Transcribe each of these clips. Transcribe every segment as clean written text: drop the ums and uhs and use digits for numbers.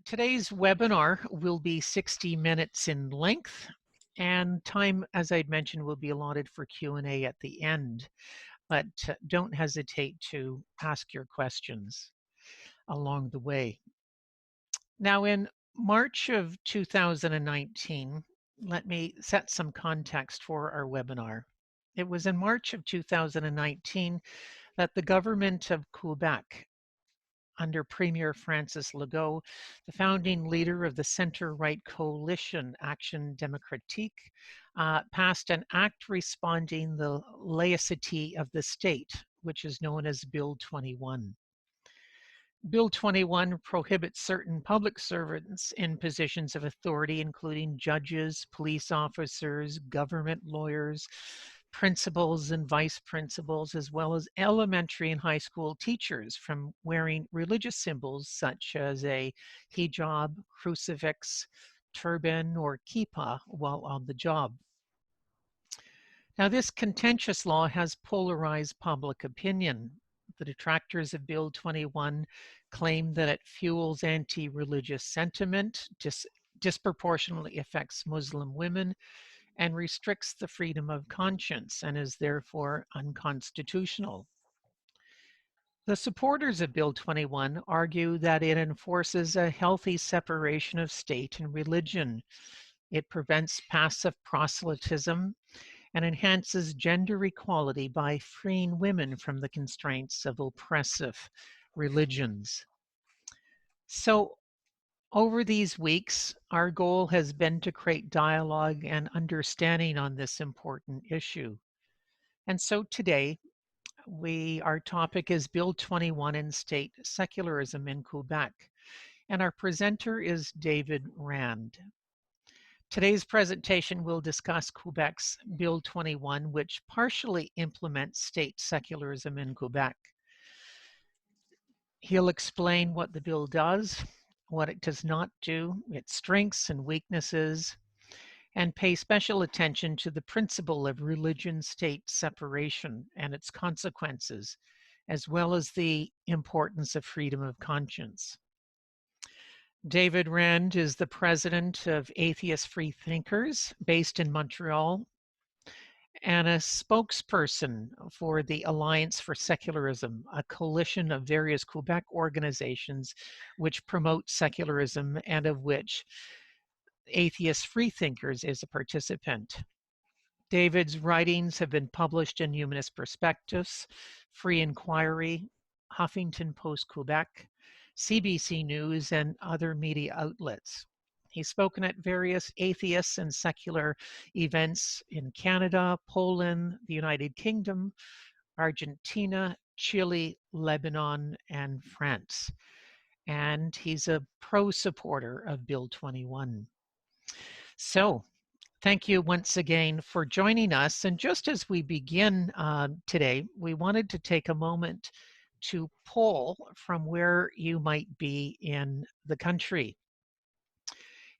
Today's webinar will be 60 minutes in length, and time, as I'd mentioned, will be allotted for Q&A at the end. But don't hesitate to ask your questions along the way. Now, in March of 2019, let me set some context for our webinar. It was in March of 2019 that the government of Quebec, under Premier Francis Legault, the founding leader of the center-right coalition Action Démocratique, passed an act responding the laïcité of the state, which is known as Bill 21. Bill 21 prohibits certain public servants in positions of authority, including judges, police officers, government lawyers, principals and vice principals, as well as elementary and high school teachers, from wearing religious symbols such as a hijab, crucifix, turban, or kippah while on the job. Now, this contentious law has polarized public opinion. The detractors of Bill 21 claim that it fuels anti-religious sentiment, disproportionately affects Muslim women, and restricts the freedom of conscience, and is therefore unconstitutional. The supporters of Bill 21 argue that it enforces a healthy separation of state and religion. It prevents passive proselytism and enhances gender equality by freeing women from the constraints of oppressive religions. So, over these weeks, our goal has been to create dialogue and understanding on this important issue. And so today, our topic is Bill 21 and State Secularism in Quebec. And our presenter is David Rand. Today's presentation will discuss Quebec's Bill 21, which partially implements state secularism in Quebec. He'll explain what the bill does, what it does not do, its strengths and weaknesses, and pay special attention to the principle of religion-state separation and its consequences, as well as the importance of freedom of conscience. David Rand is the president of Atheist Freethinkers, based in Montreal, and a spokesperson for the Alliance for Secularism, a coalition of various Quebec organizations which promote secularism and of which Atheist Freethinkers is a participant. David's writings have been published in Humanist Perspectives, Free Inquiry, Huffington Post Quebec, CBC News, and other media outlets. He's spoken at various atheist and secular events in Canada, Poland, the United Kingdom, Argentina, Chile, Lebanon, and France. And he's a pro-supporter of Bill 21. So, thank you once again for joining us. And just as we begin today, we wanted to take a moment to poll from where you might be in the country.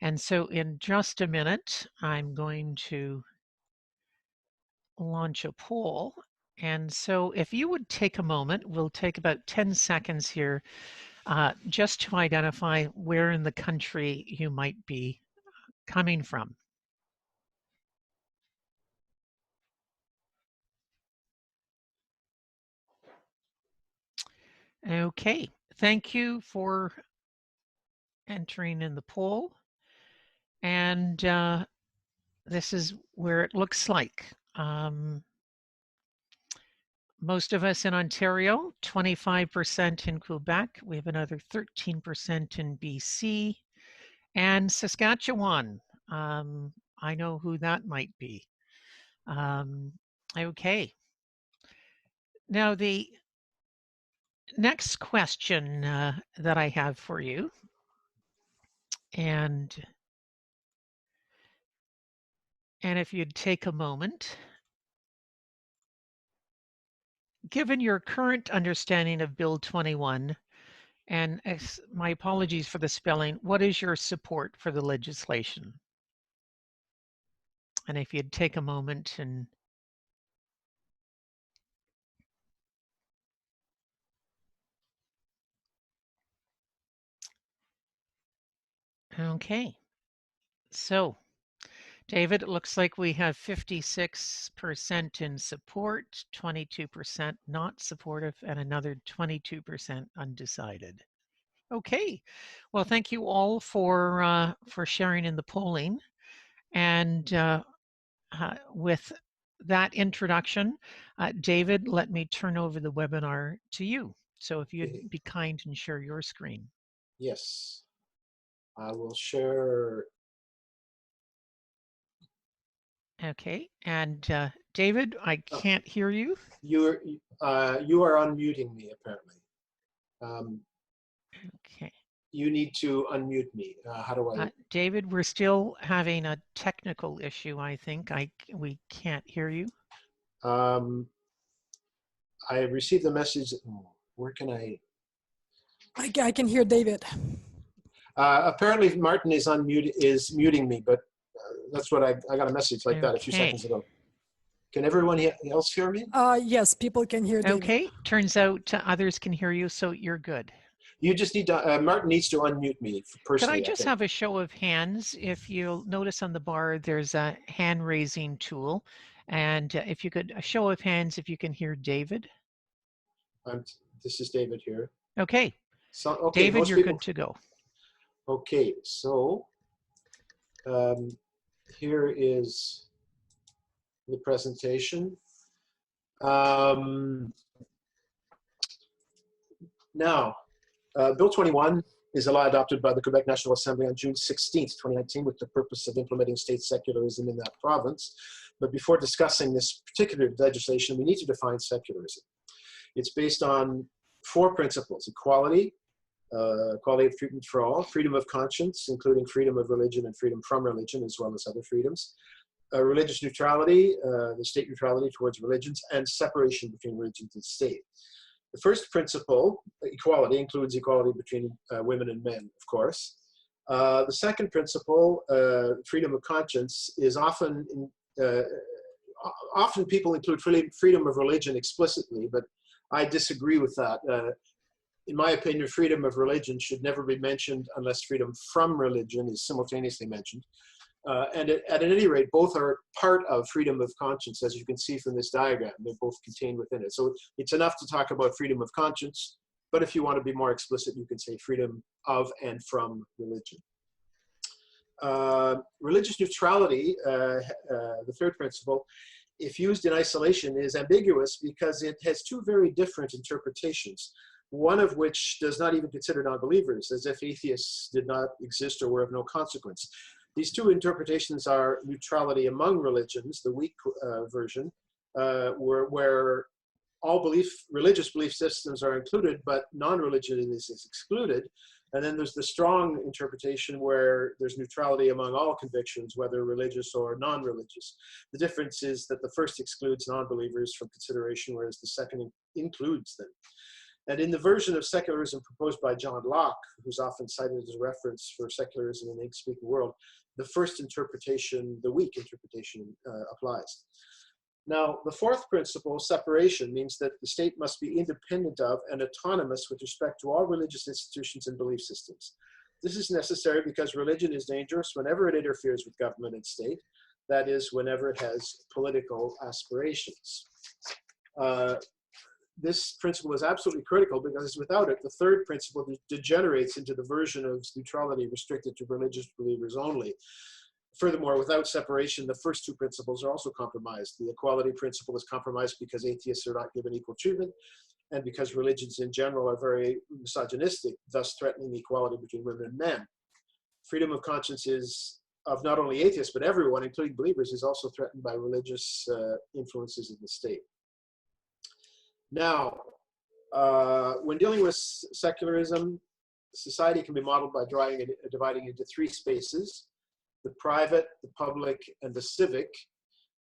And so in just a minute, I'm going to launch a poll. And so if you would take a moment, we'll take about 10 seconds here just to identify where in the country you might be coming from. Okay, thank you for entering in the poll. And this is where it looks like. Most of us in Ontario, 25% in Quebec. We have another 13% in BC. And Saskatchewan, I know who that might be. Okay. Now the next question that I have for you, and if you'd take a moment, given your current understanding of Bill 21, and my apologies for the spelling, what is your support for the legislation? And if you'd take a moment and Okay. So, David, it looks like we have 56% in support, 22% not supportive, and another 22% undecided. Okay. Well, thank you all for sharing in the polling. And with that introduction, David, let me turn over the webinar to you. So if Okay. you'd be kind and share your screen. Yes, I will share. Okay. And David, I can't hear you. You are unmuting me apparently. Okay. You need to unmute me. How do I? David, we're still having a technical issue, I think. We can't hear you. I received the message. Oh, where can I? I can hear David. Apparently, Martin is muting me, but that's what I got a message like that a few seconds ago. Can everyone else hear me? Yes, people can hear David. Okay, turns out others can hear you, so you're good. You just need to, Martin needs to unmute me personally. Could I just think. have a show of hands? If you'll notice on the bar, there's a hand raising tool. And if you could, a show of hands if you can hear David. This is David here. Okay. So, okay, David, you're good to go. Okay, so here is the presentation. Now, Bill 21 is a law adopted by the Quebec National Assembly on June 16th, 2019, with the purpose of implementing state secularism in that province. But before discussing this particular legislation, we need to define secularism. It's based on 4 principles: equality, equality of treatment for all, freedom of conscience, including freedom of religion and freedom from religion, as well as other freedoms, religious neutrality, the state neutrality towards religions, and separation between religions and state. The first principle, equality, includes equality between women and men, of course. The second principle, freedom of conscience, is often people include freedom of religion explicitly, but I disagree with that. In my opinion, freedom of religion should never be mentioned unless freedom from religion is simultaneously mentioned. And at any rate, both are part of freedom of conscience, as you can see from this diagram. They're both contained within it. So it's enough to talk about freedom of conscience, but if you want to be more explicit, you can say freedom of and from religion. Religious neutrality, the third principle, if used in isolation, is ambiguous because it has 2 very different interpretations, one of which does not even consider non-believers, as if atheists did not exist or were of no consequence. These 2 interpretations are neutrality among religions, the weak version, where all religious belief systems are included, but non-religion is excluded. And then there's the strong interpretation where there's neutrality among all convictions, whether religious or non-religious. The difference is that the first excludes non-believers from consideration, whereas the second includes them. And in the version of secularism proposed by John Locke, who's often cited as a reference for secularism in the English-speaking world, the first interpretation, the weak interpretation, applies. Now, the fourth principle, separation, means that the state must be independent of and autonomous with respect to all religious institutions and belief systems. This is necessary because religion is dangerous whenever it interferes with government and state, that is, whenever it has political aspirations. This principle is absolutely critical because without it, the third principle degenerates into the version of neutrality restricted to religious believers only. Furthermore, without separation, the first 2 principles are also compromised. The equality principle is compromised because atheists are not given equal treatment and because religions in general are very misogynistic, thus threatening the equality between women and men. Freedom of conscience is of not only atheists, but everyone, including believers, is also threatened by religious influences of the state. Now, when dealing with secularism, society can be modeled by dividing into 3 spaces: the private, the public, and the civic.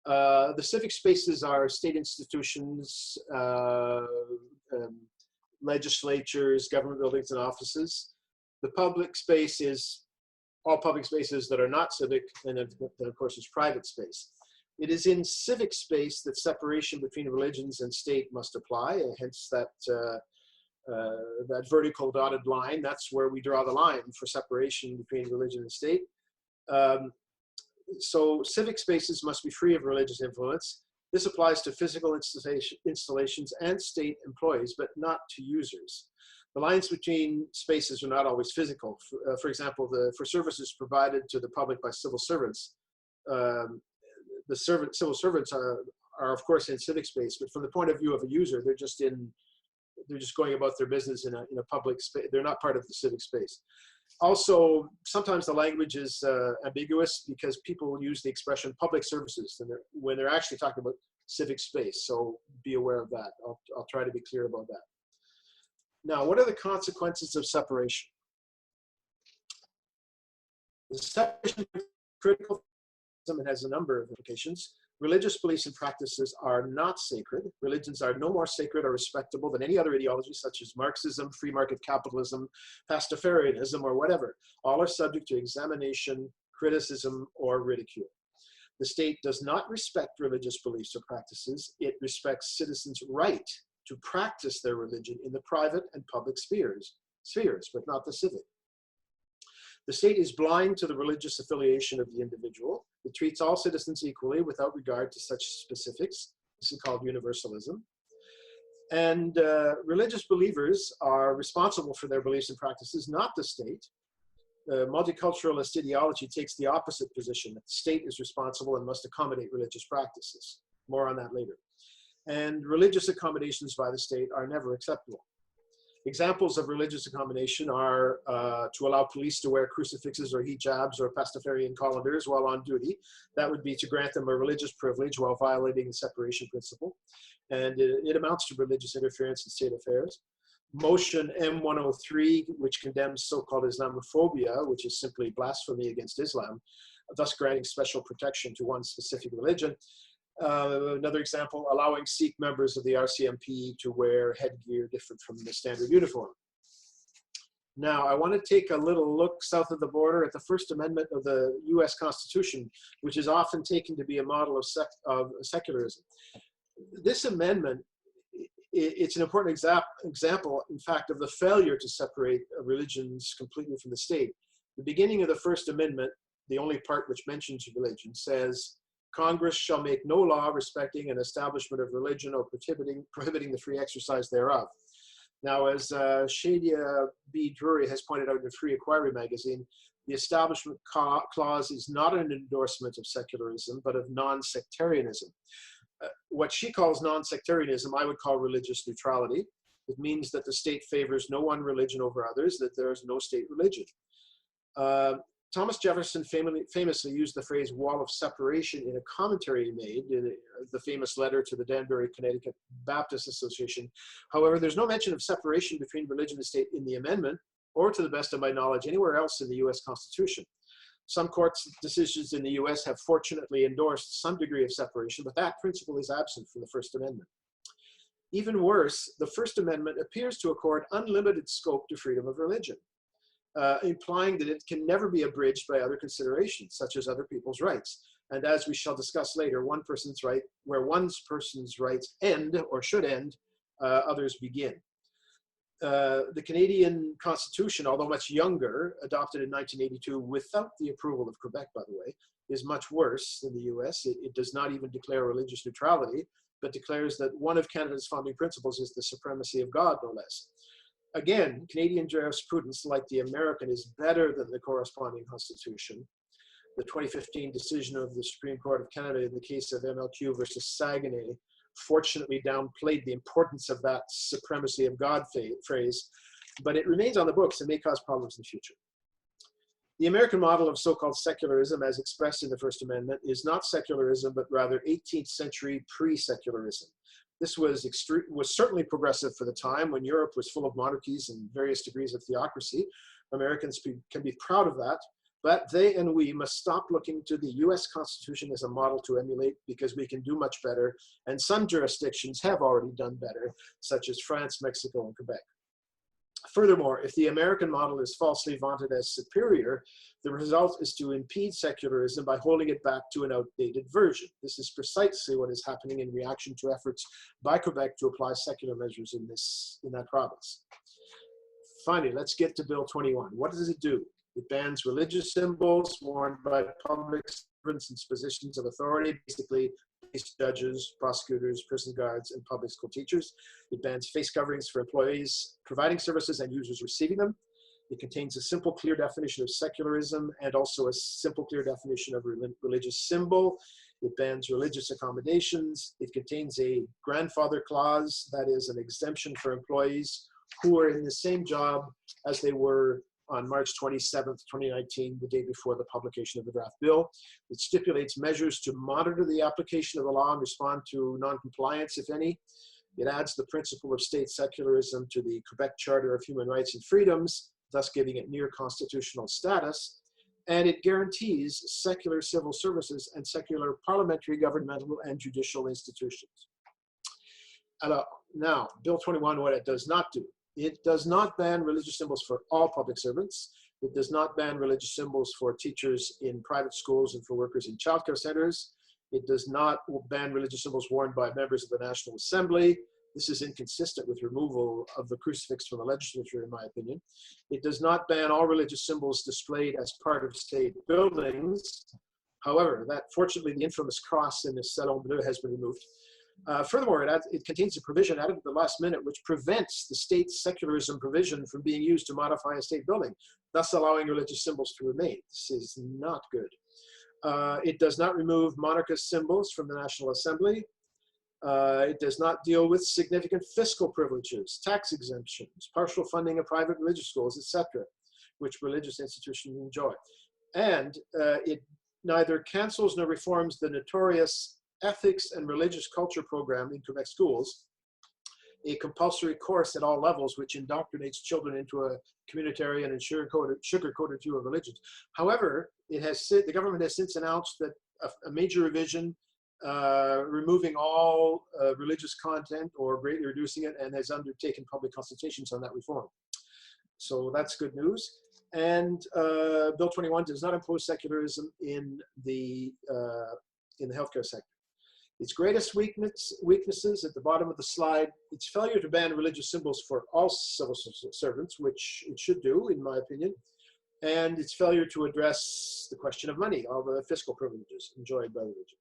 The civic spaces are state institutions, legislatures, government buildings and offices. The public space is all public spaces that are not civic, and then of course is private space. It is in civic space that separation between religions and state must apply, and hence that that vertical dotted line, that's where we draw the line for separation between religion and state. So civic spaces must be free of religious influence. This applies to physical installations and state employees, but not to users. The lines between spaces are not always physical. For example, for services provided to the public by civil servants, civil servants are of course in civic space, but from the point of view of a user, they're just going about their business in a public space. They're not part of the civic space. Also, sometimes the language is ambiguous because people use the expression public services when they're actually talking about civic space. So be aware of that. I'll try to be clear about that. Now, what are the consequences of separation? The separation is critical. It has a number of implications. Religious beliefs and practices are not sacred. Religions are no more sacred or respectable than any other ideology, such as Marxism, free market capitalism, Pastafarianism, or whatever. All are subject to examination, criticism, or ridicule. The state does not respect religious beliefs or practices. It respects citizens' right to practice their religion in the private and public spheres, but not the civic. The state is blind to the religious affiliation of the individual. It treats all citizens equally without regard to such specifics. This is called universalism. And religious believers are responsible for their beliefs and practices, not the state. Multiculturalist ideology takes the opposite position, that the state is responsible and must accommodate religious practices. More on that later. And religious accommodations by the state are never acceptable. Examples of religious accommodation are to allow police to wear crucifixes or hijabs or Pastafarian colanders while on duty. That would be to grant them a religious privilege while violating the separation principle. And it amounts to religious interference in state affairs. Motion M103, which condemns so-called Islamophobia, which is simply blasphemy against Islam, thus granting special protection to one specific religion. Another example, allowing Sikh members of the RCMP to wear headgear different from the standard uniform. Now, I want to take a little look south of the border at the First Amendment of the US Constitution, which is often taken to be a model of secularism. This amendment, it's an important example, in fact, of the failure to separate religions completely from the state. The beginning of the First Amendment, the only part which mentions religion, says, Congress shall make no law respecting an establishment of religion or prohibiting the free exercise thereof. Now, as Shadia B. Drury has pointed out in Free Inquiry magazine, the Establishment Clause is not an endorsement of secularism, but of non-sectarianism. What she calls non-sectarianism, I would call religious neutrality. It means that the state favors no one religion over others, that there is no state religion. Thomas Jefferson famously used the phrase wall of separation in a commentary he made in the famous letter to the Danbury, Connecticut Baptist Association. However, there's no mention of separation between religion and state in the amendment, or to the best of my knowledge, anywhere else in the US Constitution. Some courts' decisions in the US have fortunately endorsed some degree of separation, but that principle is absent from the First Amendment. Even worse, the First Amendment appears to accord unlimited scope to freedom of religion. Implying that it can never be abridged by other considerations, such as other people's rights. And as we shall discuss later, one person's rights end or should end, others begin. The Canadian Constitution, although much younger, adopted in 1982 without the approval of Quebec, by the way, is much worse than the US. It does not even declare religious neutrality, but declares that one of Canada's founding principles is the supremacy of God, no less. Again, Canadian jurisprudence, like the American, is better than the corresponding constitution. The 2015 decision of the Supreme Court of Canada in the case of MLQ versus Saguenay fortunately downplayed the importance of that supremacy of God phrase, but it remains on the books and may cause problems in the future. The American model of so-called secularism, as expressed in the First Amendment, is not secularism, but rather 18th century pre-secularism. This was certainly progressive for the time when Europe was full of monarchies and various degrees of theocracy. Americans can be proud of that, but they and we must stop looking to the US Constitution as a model to emulate, because we can do much better, and some jurisdictions have already done better, such as France, Mexico, and Quebec. Furthermore, if the American model is falsely vaunted as superior, the result is to impede secularism by holding it back to an outdated version. This is precisely what is happening in reaction to efforts by Quebec to apply secular measures in that province. Finally, let's get to Bill 21. What does it do? It bans religious symbols worn by public servants in positions of authority, basically police, judges, prosecutors, prison guards, and public school teachers. It bans face coverings for employees providing services and users receiving them. It contains a simple, clear definition of secularism and also a simple, clear definition of religious symbol. It bans religious accommodations. It contains a grandfather clause, that is an exemption for employees who are in the same job as they were on March 27th, 2019, the day before the publication of the draft bill. It stipulates measures to monitor the application of the law and respond to non-compliance, if any. It adds the principle of state secularism to the Quebec Charter of Human Rights and Freedoms, thus giving it near constitutional status. And it guarantees secular civil services and secular parliamentary, governmental, and judicial institutions. Now, Bill 21, what it does not do. It does not ban religious symbols for all public servants. It does not ban religious symbols for teachers in private schools and for workers in childcare centers. It does not ban religious symbols worn by members of the National Assembly. This is inconsistent with removal of the crucifix from the legislature, in my opinion. It does not ban all religious symbols displayed as part of state buildings. However, fortunately, the infamous cross in the Salon Bleu has been removed. Furthermore, it contains a provision added at the last minute which prevents the state secularism provision from being used to modify a state building, thus allowing religious symbols to remain. This is not good. It does not remove monarchist symbols from the National Assembly. It does not deal with significant fiscal privileges, tax exemptions, partial funding of private religious schools, etc., which religious institutions enjoy. And it neither cancels nor reforms the notorious Ethics and Religious Culture program in Quebec schools, a compulsory course at all levels which indoctrinates children into a communitarian and sugar-coated view of religion. However, the government has since announced that a major revision removing all religious content or greatly reducing it, and has undertaken public consultations on that reform. So that's good news. And Bill 21 does not impose secularism in the healthcare sector. Its greatest weaknesses at the bottom of the slide, its failure to ban religious symbols for all civil servants, which it should do, in my opinion, and its failure to address the question of money, all the fiscal privileges enjoyed by religion.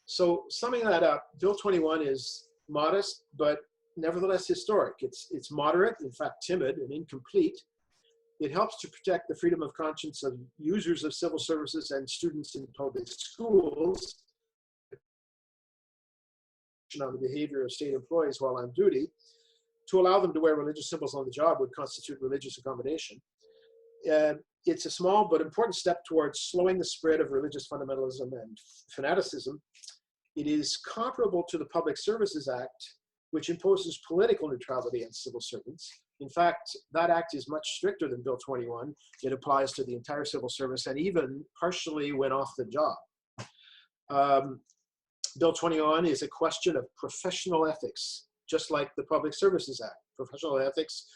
So summing that up, Bill 21 is modest, but nevertheless historic. It's moderate, in fact timid and incomplete. It helps to protect the freedom of conscience of users of civil services and students in public schools, on the behavior of state employees while on duty. To allow them to wear religious symbols on the job would constitute religious accommodation. It's a small but important step towards slowing the spread of religious fundamentalism and fanaticism. It is comparable to the Public Services Act, which imposes political neutrality on civil servants. In fact, that act is much stricter than Bill 21. It applies to the entire civil service and even partially when off the job. Bill 21 is a question of professional ethics, just like the Public Services Act. Professional ethics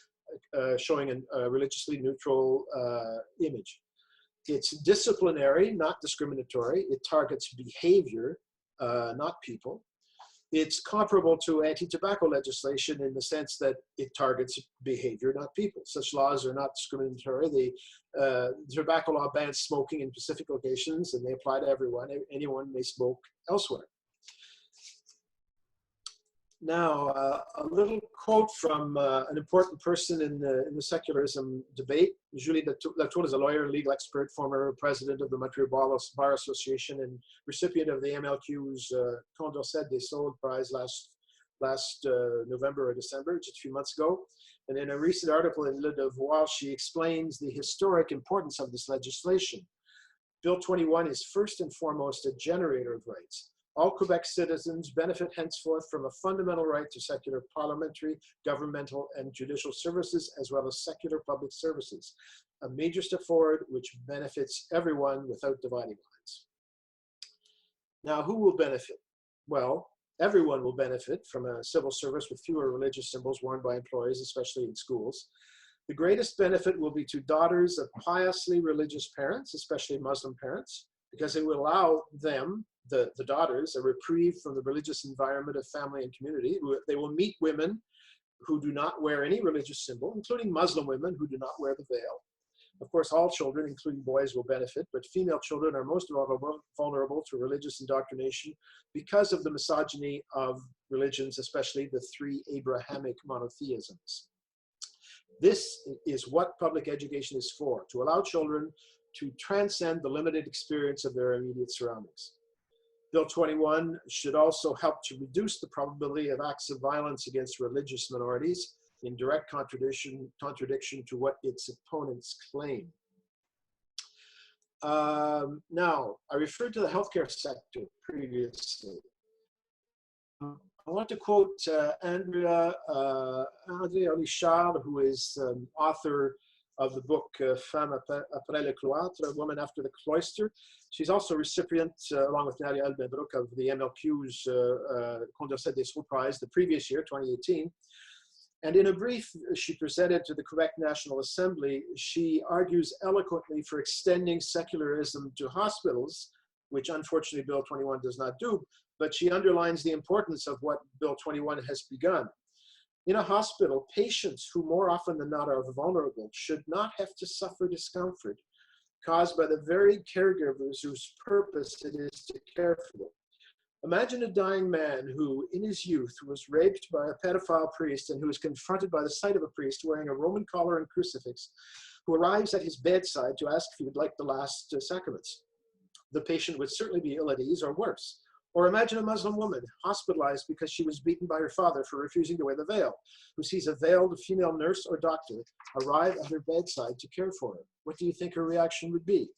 showing a religiously neutral image. It's disciplinary, not discriminatory. It targets behavior, not people. It's comparable to anti-tobacco legislation in the sense that it targets behavior, not people. Such laws are not discriminatory. The tobacco law bans smoking in specific locations, and they apply to everyone. Anyone may smoke elsewhere. Now, a little quote from an important person in the secularism debate. Julie Latour is a lawyer, legal expert, former president of the Montreal Bar Association, and recipient of the MLQ's Condorcet des Saules Prize last November or December, just a few months ago. And in a recent article in Le Devoir, she explains the historic importance of this legislation. Bill 21 is first and foremost a generator of rights. All Quebec citizens benefit henceforth from a fundamental right to secular parliamentary, governmental, and judicial services, as well as secular public services. A major step forward which benefits everyone without dividing lines. Now, who will benefit? Well, Everyone will benefit from a civil service with fewer religious symbols worn by employees, especially in schools. The greatest benefit will be to daughters of piously religious parents, especially Muslim parents, because it will allow them, the daughters, a reprieve from the religious environment of family and community. They will meet women who do not wear any religious symbol, including Muslim women who do not wear the veil. Of course, all children, including boys, will benefit, but female children are most vulnerable to religious indoctrination because of the misogyny of religions, especially the three Abrahamic monotheisms. This is what public education is for, to allow children to transcend the limited experience of their immediate surroundings. Bill 21 should also help to reduce the probability of acts of violence against religious minorities, in direct contradiction to what its opponents claim. Now, I referred to the healthcare sector previously. I want to quote Andrea Richard, who is author of the book Femme après le cloître, Woman After the Cloister. She's also a recipient, along with Nadia Elbenbrook, of the MLQ's Condorcet des Sceaux Prize the previous year, 2018. And in a brief she presented to the Quebec National Assembly, she argues eloquently for extending secularism to hospitals, which unfortunately Bill 21 does not do, but she underlines the importance of what Bill 21 has begun. In a hospital, patients who more often than not are vulnerable should not have to suffer discomfort caused by the very caregivers whose purpose it is to care for them. Imagine a dying man who, in his youth, was raped by a pedophile priest and who is confronted by the sight of a priest wearing a Roman collar and crucifix, who arrives at his bedside to ask if he would like the last sacraments. The patient would certainly be ill at ease or worse. Or imagine a Muslim woman hospitalized because she was beaten by her father for refusing to wear the veil, who sees a veiled female nurse or doctor arrive at her bedside to care for her. What do you think her reaction would be?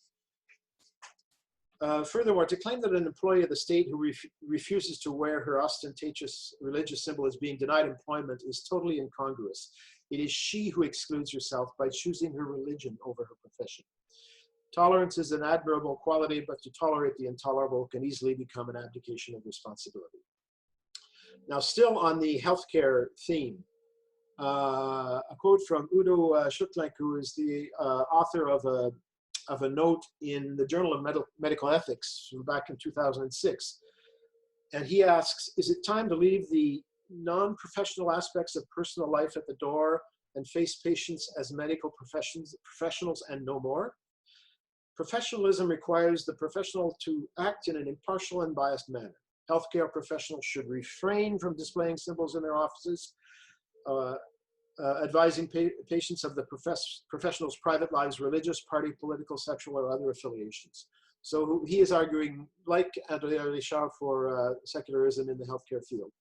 Furthermore, to claim that an employee of the state who refuses to wear her ostentatious religious symbol is being denied employment is totally incongruous. It is she who excludes herself by choosing her religion over her profession. Tolerance is an admirable quality, but to tolerate the intolerable can easily become an abdication of responsibility. Now, still on the healthcare theme, a quote from Udo Schuttlink, who is the author of a note in the Journal of Medical Ethics from back in 2006. And he asks, is it time to leave the non-professional aspects of personal life at the door and face patients as medical professionals and no more? Professionalism requires the professional to act in an impartial and biased manner. Healthcare professionals should refrain from displaying symbols in their offices, advising patients of the professional's private lives, religious, party, political, sexual, or other affiliations. So he is arguing, like Andrea Richard, for secularism in the healthcare field.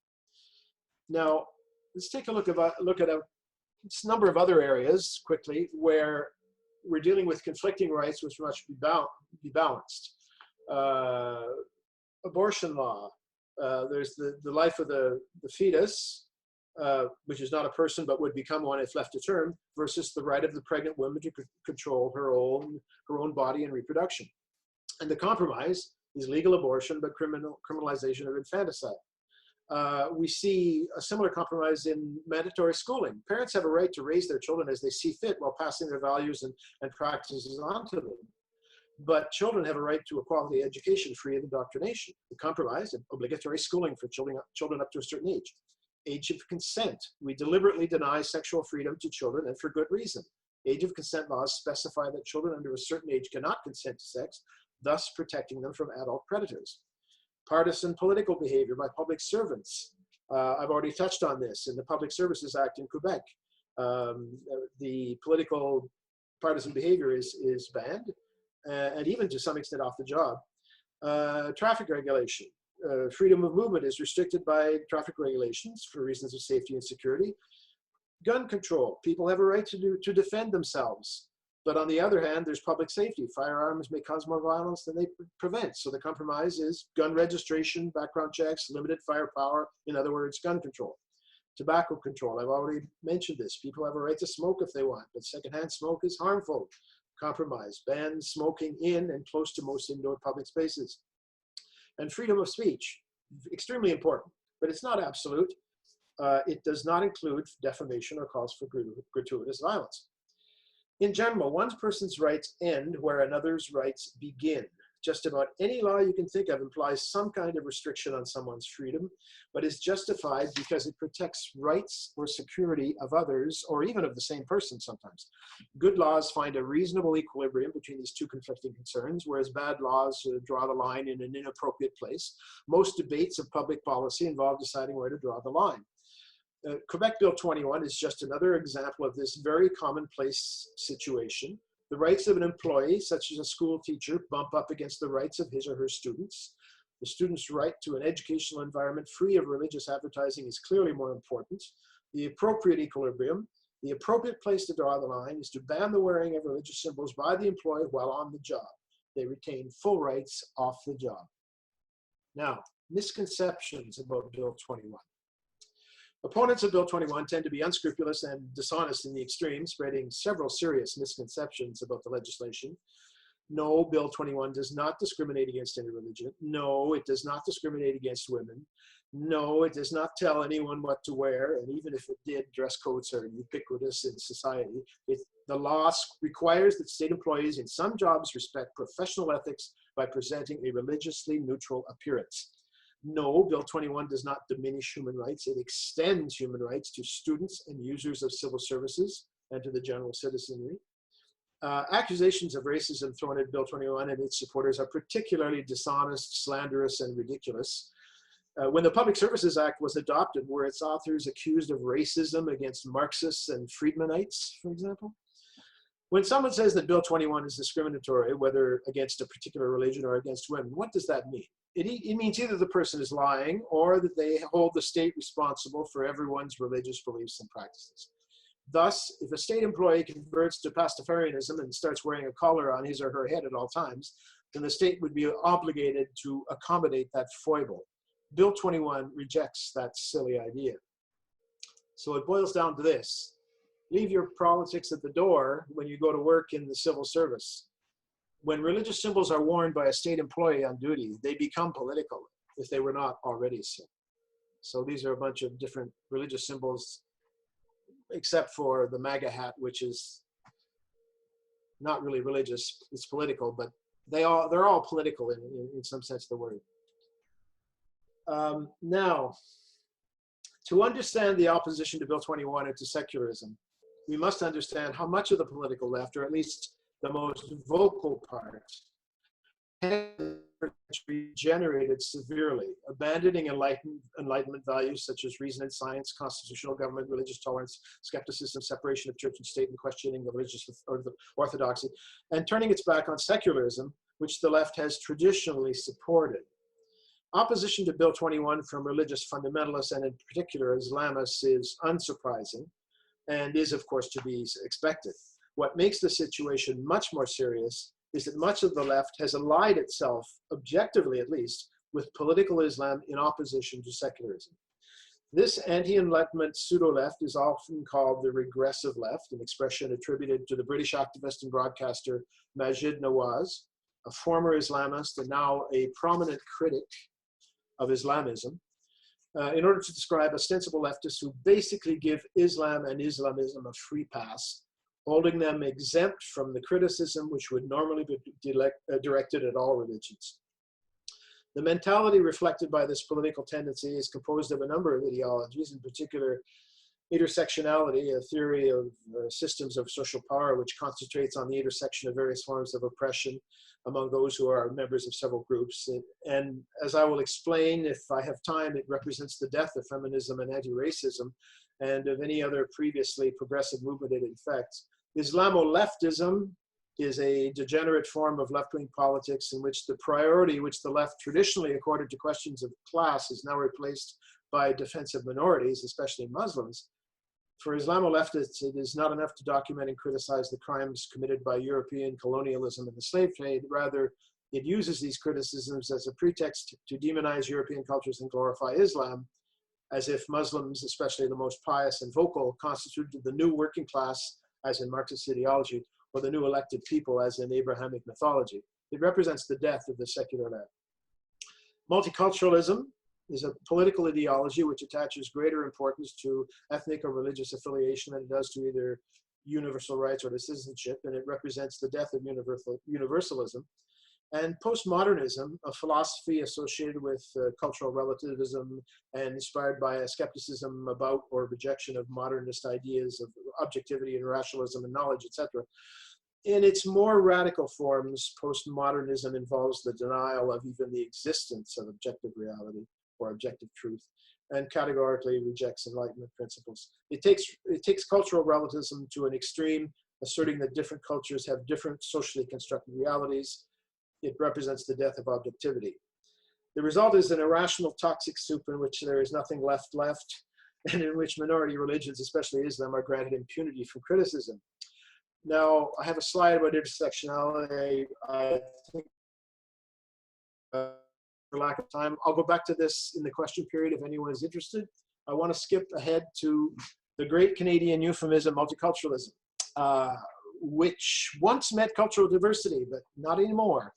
Now, let's take a look at a number of other areas quickly where we're dealing with conflicting rights which must be balanced. Abortion law, there's the life of the fetus, which is not a person but would become one if left to term, versus the right of the pregnant woman to control her own body and reproduction. And the compromise is legal abortion but criminalization of infanticide. We see a similar compromise in mandatory schooling. Parents have a right to raise their children as they see fit while passing their values and practices on to them. But children have a right to a quality education free of indoctrination. The compromise, obligatory schooling for children up to a certain age. Age of consent. We deliberately deny sexual freedom to children, and for good reason. Age of consent laws specify that children under a certain age cannot consent to sex, thus protecting them from adult predators. Partisan political behavior by public servants. I've already touched on this in the Public Services Act in Quebec. The political partisan behavior is banned, and even to some extent off the job. Traffic regulation. Freedom of movement is restricted by traffic regulations for reasons of safety and security. Gun control. People have a right to defend themselves. But on the other hand, there's public safety. Firearms may cause more violence than they prevent. So the compromise is gun registration, background checks, limited firepower, in other words, gun control. Tobacco control, I've already mentioned this. People have a right to smoke if they want, but secondhand smoke is harmful. Compromise, ban smoking in and close to most indoor public spaces. And freedom of speech, extremely important. but it's not absolute. It does not include defamation or calls for gratuitous violence. In general, one person's rights end where another's rights begin. Just about any law you can think of implies some kind of restriction on someone's freedom, but is justified because it protects rights or security of others, or even of the same person sometimes. Good laws find a reasonable equilibrium between these two conflicting concerns, whereas bad laws draw the line in an inappropriate place. Most debates of public policy involve deciding where to draw the line. Quebec Bill 21 is just another example of this very commonplace situation. The rights of an employee, such as a school teacher, bump up against the rights of his or her students. The student's right to an educational environment free of religious advertising is clearly more important. The appropriate equilibrium, the appropriate place to draw the line, is to ban the wearing of religious symbols by the employee while on the job. They retain full rights off the job. Now, misconceptions about Bill 21. Opponents of Bill 21 tend to be unscrupulous and dishonest in the extreme, spreading several serious misconceptions about the legislation. No, Bill 21 does not discriminate against any religion. No, it does not discriminate against women. No, it does not tell anyone what to wear, and even if it did, dress codes are ubiquitous in society. The law requires that state employees in some jobs respect professional ethics by presenting a religiously neutral appearance. No, Bill 21 does not diminish human rights. It extends human rights to students and users of civil services and to the general citizenry. Accusations of racism thrown at Bill 21 and its supporters are particularly dishonest, slanderous, and ridiculous. When the Public Services Act was adopted, were its authors accused of racism against Marxists and Friedmanites, for example? When someone says that Bill 21 is discriminatory, whether against a particular religion or against women, what does that mean? It means either the person is lying or that they hold the state responsible for everyone's religious beliefs and practices. Thus, if a state employee converts to Pastafarianism and starts wearing a collar on his or her head at all times, then the state would be obligated to accommodate that foible. Bill 21 rejects that silly idea. So it boils down to this. Leave your politics at the door when you go to work in the civil service. When religious symbols are worn by a state employee on duty, they become political if they were not already so. So these are a bunch of different religious symbols, except for the MAGA hat, which is not really religious, it's political, but they're all political in some sense of the word. Now, to understand the opposition to Bill 21 and to secularism, we must understand how much of the political left, or at least the most vocal part, has regenerated severely, abandoning Enlightenment values such as reason and science, constitutional government, religious tolerance, skepticism, separation of church and state, and questioning of religious orthodoxy, and turning its back on secularism, which the left has traditionally supported. Opposition to Bill 21 from religious fundamentalists, and in particular Islamists, is unsurprising and is, of course, to be expected. What makes the situation much more serious is that much of the left has allied itself, objectively at least, with political Islam in opposition to secularism. This anti-Enlightenment pseudo-left is often called the regressive left, an expression attributed to the British activist and broadcaster Maajid Nawaz, a former Islamist and now a prominent critic of Islamism, in order to describe ostensible leftists who basically give Islam and Islamism a free pass, holding them exempt from the criticism which would normally be directed at all religions. The mentality reflected by this political tendency is composed of a number of ideologies, in particular intersectionality, a theory of systems of social power which concentrates on the intersection of various forms of oppression among those who are members of several groups. And as I will explain, if I have time, it represents the death of feminism and anti-racism and of any other previously progressive movement it infects. Islamo-leftism is a degenerate form of left-wing politics in which the priority which the left traditionally accorded to questions of class is now replaced by defense of minorities, especially Muslims. For Islamo-leftists, it is not enough to document and criticize the crimes committed by European colonialism and the slave trade. Rather, it uses these criticisms as a pretext to demonize European cultures and glorify Islam, as if Muslims, especially the most pious and vocal, constituted the new working class, as in Marxist ideology, or the new elected people, as in Abrahamic mythology. It represents the death of the secular left. Multiculturalism is a political ideology which attaches greater importance to ethnic or religious affiliation than it does to either universal rights or to citizenship, and it represents the death of universalism. And postmodernism, a philosophy associated with cultural relativism and inspired by a skepticism about or rejection of modernist ideas of objectivity and rationalism and knowledge, etc. In its more radical forms, postmodernism involves the denial of even the existence of objective reality or objective truth, and categorically rejects Enlightenment principles. It takes cultural relativism to an extreme, asserting that different cultures have different socially constructed realities. It represents the death of objectivity. The result is an irrational toxic soup in which there is nothing left, and in which minority religions, especially Islam, are granted impunity from criticism. Now, I have a slide about intersectionality. I think, for lack of time, I'll go back to this in the question period if anyone is interested. I want to skip ahead to the great Canadian euphemism, multiculturalism, which once meant cultural diversity, but not anymore.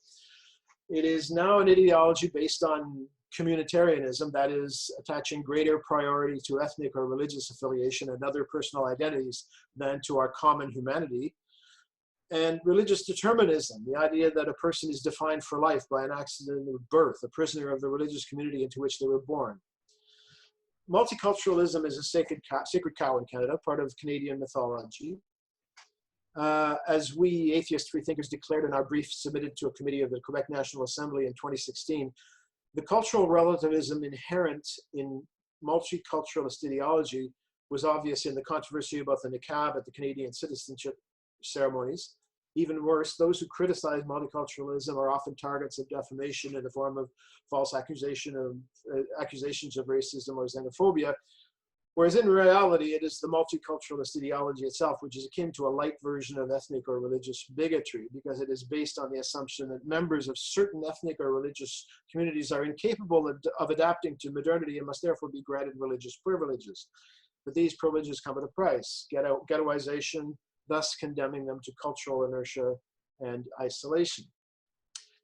It is now an ideology based on communitarianism, that is, attaching greater priority to ethnic or religious affiliation and other personal identities than to our common humanity. And religious determinism, the idea that a person is defined for life by an accident of birth, a prisoner of the religious community into which they were born. Multiculturalism is a sacred cow in Canada, part of Canadian mythology. As we Atheist Freethinkers declared in our brief submitted to a committee of the Quebec National Assembly in 2016, the cultural relativism inherent in multiculturalist ideology was obvious in the controversy about the niqab at the Canadian citizenship ceremonies. Even worse, those who criticize multiculturalism are often targets of defamation in the form of false accusations of racism or xenophobia, whereas in reality, it is the multiculturalist ideology itself, which is akin to a light version of ethnic or religious bigotry, because it is based on the assumption that members of certain ethnic or religious communities are incapable of adapting to modernity and must therefore be granted religious privileges. But these privileges come at a price, ghettoization, thus condemning them to cultural inertia and isolation.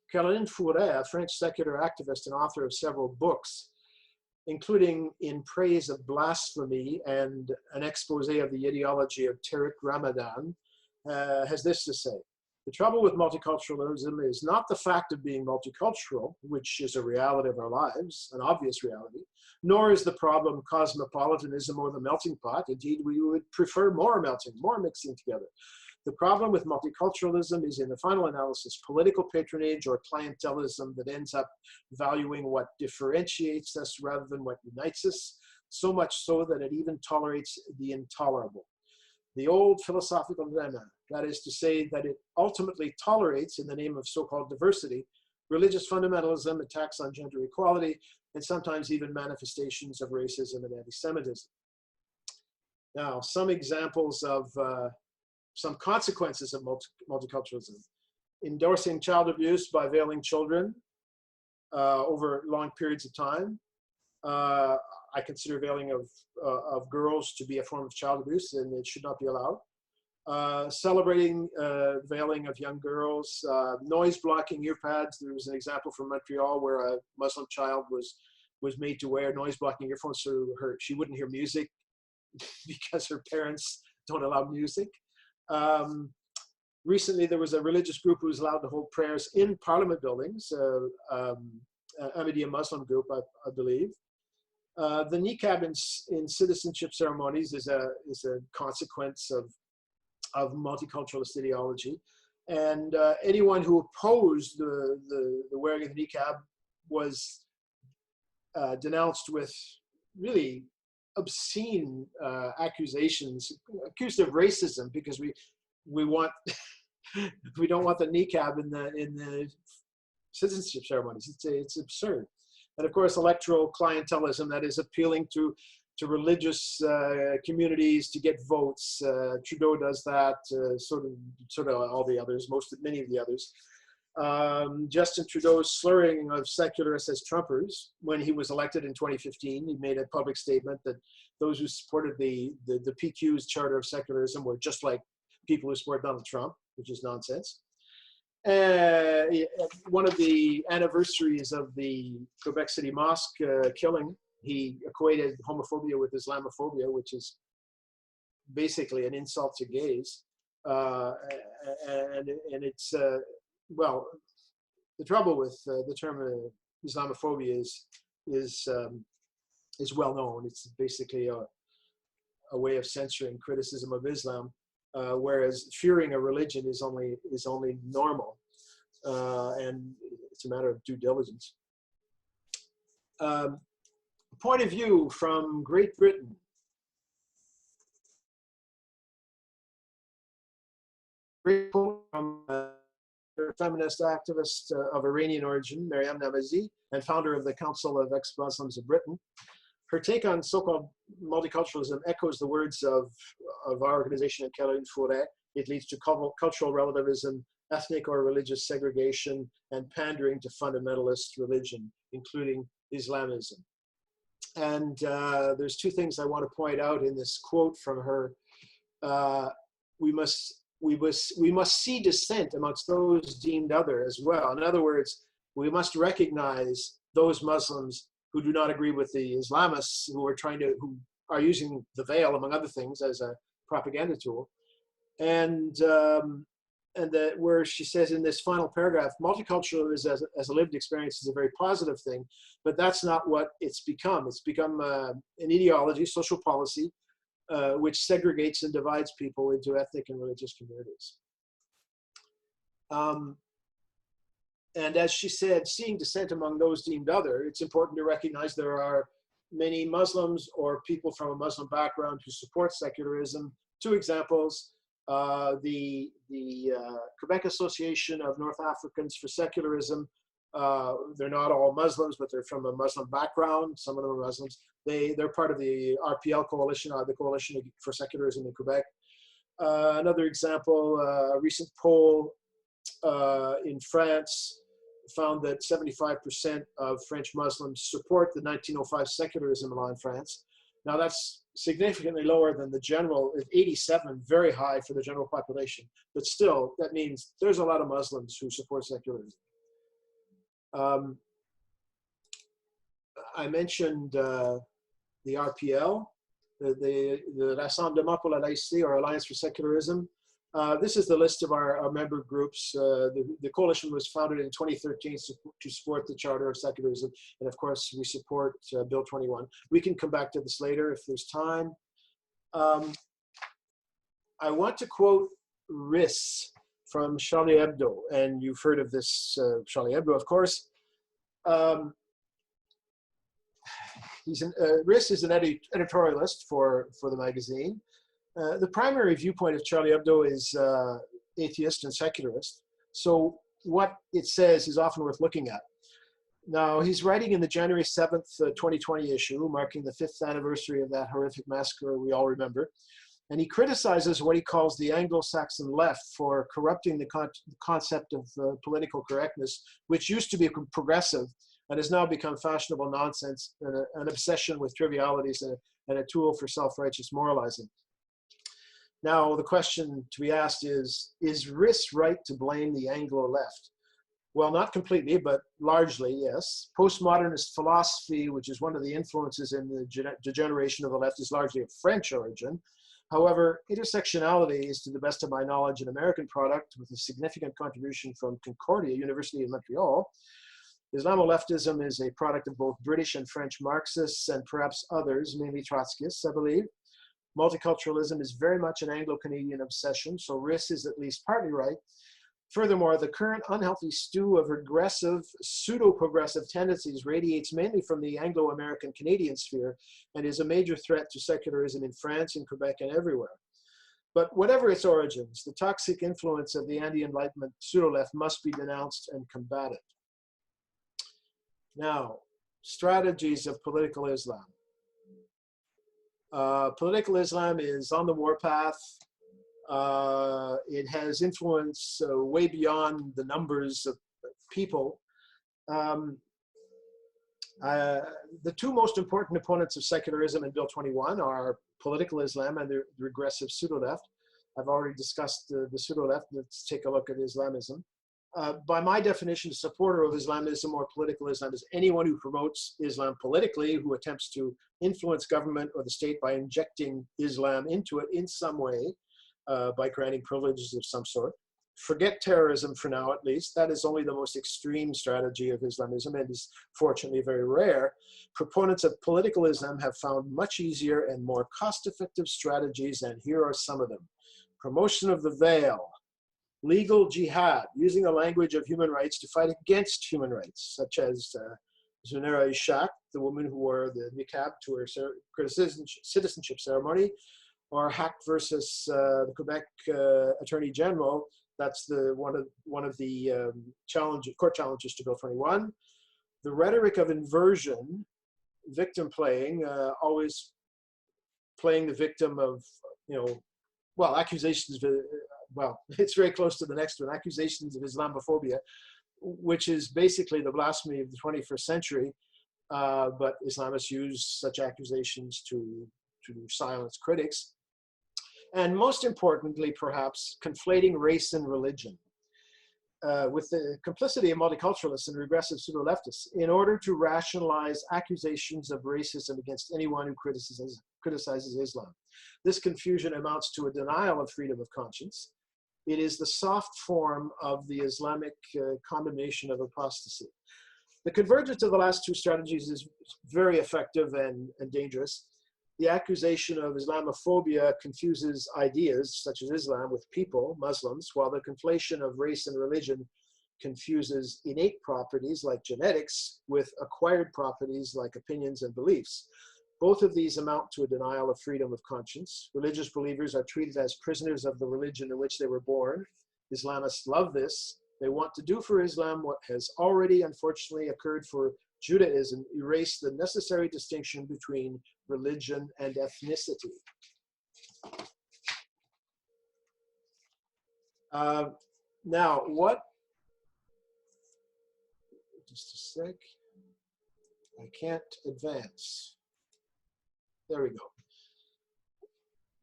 Caroline Fouret, a French secular activist and author of several books, including In Praise of Blasphemy and an expose of the ideology of Tariq Ramadan, has this to say: the trouble with multiculturalism is not the fact of being multicultural, which is a reality of our lives, an obvious reality, nor is the problem cosmopolitanism or the melting pot. Indeed, we would prefer more melting, more mixing together. The problem with multiculturalism is, in the final analysis, political patronage or clientelism that ends up valuing what differentiates us rather than what unites us, so much so that it even tolerates the intolerable. The old philosophical dilemma, that is to say that it ultimately tolerates, in the name of so-called diversity, religious fundamentalism, attacks on gender equality, and sometimes even manifestations of racism and anti-Semitism. Now, some examples of some consequences of multiculturalism: endorsing child abuse by veiling children over long periods of time. I consider veiling of girls to be a form of child abuse, and it should not be allowed. Celebrating veiling of young girls, noise blocking ear pads. There was an example from Montreal where a Muslim child was made to wear noise blocking earphones so she wouldn't hear music because her parents don't allow music. Recently, there was a religious group who was allowed to hold prayers in Parliament buildings, Ahmadiyya Muslim group, I believe. The niqab in citizenship ceremonies is a consequence of multiculturalist ideology, and anyone who opposed the wearing of the niqab was denounced with really obscene accusations, accused of racism, because we want we don't want the niqab in the citizenship ceremonies. It's absurd. And of course, electoral clientelism, that is appealing to religious communities to get votes. Trudeau does that, sort of all the others, many of the others. Justin Trudeau's slurring of secularists as Trumpers when he was elected in 2015, he made a public statement that those who supported the PQ's Charter of Secularism were just like people who support Donald Trump, which is nonsense. One of the anniversaries of the Quebec City mosque killing, he equated homophobia with Islamophobia, which is basically an insult to gays. And it's, well, the trouble with the term Islamophobia is well known. It's basically a way of censoring criticism of Islam, whereas fearing a religion is only normal, and it's a matter of due diligence. Point of view from Great Britain. Great quote from feminist activist of Iranian origin, Maryam Namazi, and founder of the Council of Ex-Muslims of Britain. Her take on so-called multiculturalism echoes the words of our organization at Caroline Fourret. It leads to cultural relativism, ethnic or religious segregation, and pandering to fundamentalist religion, including Islamism. And there's two things I want to point out in this quote from her. We must see dissent amongst those deemed other as well. In other words, we must recognize those Muslims who do not agree with the Islamists who are using the veil, among other things, as a propaganda tool. And that where she says in this final paragraph, multiculturalism as a lived experience is a very positive thing, but that's not what it's become. It's become an ideology, social policy, which segregates and divides people into ethnic and religious communities. And as she said, seeing dissent among those deemed other, it's important to recognize there are many Muslims or people from a Muslim background who support secularism. Two examples, the Quebec Association of North Africans for Secularism. They're not all Muslims, but they're from a Muslim background. Some of them are Muslims. They're part of the RPL coalition, the Coalition for Secularism in Quebec. Another example, a recent poll in France found that 75% of French Muslims support the 1905 secularism law in France. Now that's significantly lower than the general, 87, very high for the general population. But still, that means there's a lot of Muslims who support secularism. I mentioned the RPL, the Rassemblement pour la laïcité, or Alliance for Secularism. This is the list of our member groups. The coalition was founded in 2013 to support the Charter of Secularism. And of course, we support Bill 21. We can come back to this later if there's time. I want to quote Riss from Charlie Hebdo. And you've heard of this Charlie Hebdo, of course. Riss is an editorialist for the magazine. The primary viewpoint of Charlie Hebdo is atheist and secularist. So what it says is often worth looking at. Now, he's writing in the January 7th, 2020 issue, marking the 5th anniversary of that horrific massacre we all remember. And he criticizes what he calls the Anglo-Saxon left for corrupting the concept of political correctness, which used to be progressive and has now become fashionable nonsense, and an obsession with trivialities and a tool for self-righteous moralizing. Now, the question to be asked is Riss right to blame the Anglo-left? Well, not completely, but largely, yes. Postmodernist philosophy, which is one of the influences in the degeneration of the left, is largely of French origin. However, intersectionality is, to the best of my knowledge, an American product with a significant contribution from Concordia, University of Montreal. Islamoleftism is a product of both British and French Marxists and perhaps others, mainly Trotskyists, I believe. Multiculturalism is very much an Anglo-Canadian obsession, so Riss is at least partly right. Furthermore, the current unhealthy stew of regressive, pseudo-progressive tendencies radiates mainly from the Anglo-American Canadian sphere and is a major threat to secularism in France, in Quebec, and everywhere. But whatever its origins, the toxic influence of the anti-Enlightenment pseudo-left must be denounced and combated. Now, strategies of political Islam. Political Islam is on the warpath. It has influence way beyond the numbers of people. The two most important opponents of secularism in Bill 21 are political Islam and the regressive pseudo-left. I've already discussed the pseudo-left. Let's take a look at Islamism. By my definition, a supporter of Islamism or political Islam is anyone who promotes Islam politically, who attempts to influence government or the state by injecting Islam into it in some way, by granting privileges of some sort. Forget terrorism for now, at least. That is only the most extreme strategy of Islamism and is fortunately very rare. Proponents of political Islam have found much easier and more cost-effective strategies, and here are some of them. Promotion of the veil, legal jihad, using the language of human rights to fight against human rights, such as Zunera Ishaq, the woman who wore the niqab to her citizenship ceremony, or Hack versus the Quebec Attorney General. That's one of the court challenges to Bill 21. The rhetoric of inversion, victim playing, always playing the victim of, well, accusations of, well, it's very close to the next one, accusations of Islamophobia, which is basically the blasphemy of the 21st century, but Islamists use such accusations to silence critics. And most importantly, perhaps, conflating race and religion with the complicity of multiculturalists and regressive pseudo-leftists in order to rationalize accusations of racism against anyone who criticizes Islam. This confusion amounts to a denial of freedom of conscience. It is the soft form of the Islamic condemnation of apostasy. The convergence of the last two strategies is very effective and dangerous. The accusation of Islamophobia confuses ideas such as Islam with people, Muslims, while the conflation of race and religion confuses innate properties like genetics with acquired properties like opinions and beliefs. Both of these amount to a denial of freedom of conscience. Religious believers are treated as prisoners of the religion in which they were born. Islamists love this. They want to do for Islam what has already, unfortunately, occurred for Judaism, erase the necessary distinction between religion and ethnicity. Now, just a sec, I can't advance. There we go.